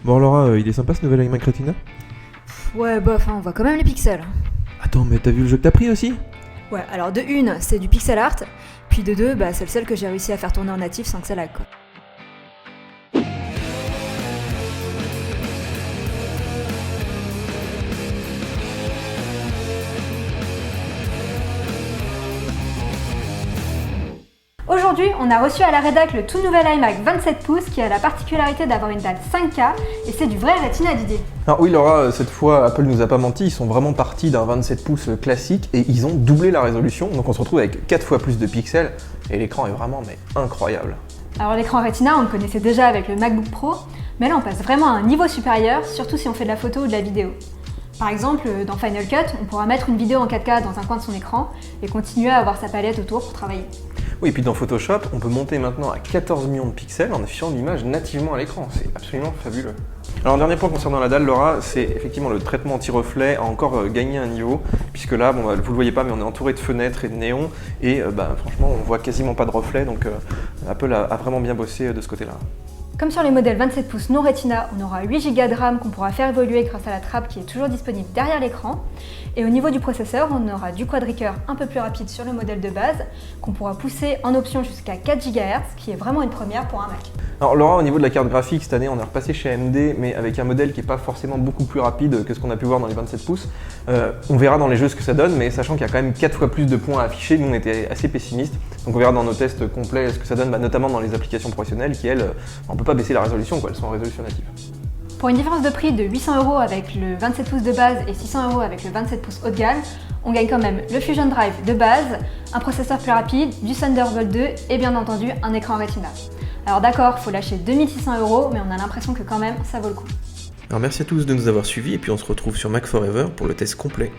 Bon Laura, il est sympa ce nouvel iMac Retina? Ouais, bof, hein, on voit quand même les pixels. Attends, mais t'as vu le jeu que t'as pris aussi? Ouais, alors de une, c'est du pixel art, puis de deux, c'est le seul que j'ai réussi à faire tourner en natif sans que ça lag, quoi. Aujourd'hui, on a reçu à la rédac le tout nouvel iMac 27 pouces qui a la particularité d'avoir une dalle 5K et c'est du vrai Retina Didier. Alors oui Laura, cette fois Apple nous a pas menti, ils sont vraiment partis d'un 27 pouces classique et ils ont doublé la résolution, donc on se retrouve avec 4 fois plus de pixels et l'écran est vraiment incroyable. Alors l'écran Retina, on le connaissait déjà avec le MacBook Pro, mais là on passe vraiment à un niveau supérieur, surtout si on fait de la photo ou de la vidéo. Par exemple, dans Final Cut, on pourra mettre une vidéo en 4K dans un coin de son écran et continuer à avoir sa palette autour pour travailler. Oui, et puis dans Photoshop, on peut monter maintenant à 14 millions de pixels en affichant l'image nativement à l'écran, c'est absolument fabuleux. Alors dernier point concernant la dalle Laura, c'est effectivement le traitement anti-reflet a encore gagné un niveau, puisque là, vous le voyez pas, mais on est entouré de fenêtres et de néons, et franchement on voit quasiment pas de reflet, donc Apple a vraiment bien bossé de ce côté-là. Comme sur les modèles 27 pouces non Retina, on aura 8 Go de RAM qu'on pourra faire évoluer grâce à la trappe qui est toujours disponible derrière l'écran. Et au niveau du processeur, on aura du quad-core un peu plus rapide sur le modèle de base, qu'on pourra pousser en option jusqu'à 4 GHz, qui est vraiment une première pour un Mac. Alors Laura, au niveau de la carte graphique, cette année on est repassé chez AMD, mais avec un modèle qui n'est pas forcément beaucoup plus rapide que ce qu'on a pu voir dans les 27 pouces. On verra dans les jeux ce que ça donne, mais sachant qu'il y a quand même 4 fois plus de points à afficher, nous on était assez pessimistes. Donc on verra dans nos tests complets ce que ça donne, notamment dans les applications professionnelles qui elles, on peut pas baisser la résolution, elles sont en résolution native. Pour une différence de prix de 800 € avec le 27 pouces de base et 600 € avec le 27 pouces haut de gamme, on gagne quand même le Fusion Drive de base, un processeur plus rapide, du Thunderbolt 2 et bien entendu un écran Retina. Alors d'accord, faut lâcher 2600 €, mais on a l'impression que quand même ça vaut le coup. Alors merci à tous de nous avoir suivis et puis on se retrouve sur Mac Forever pour le test complet.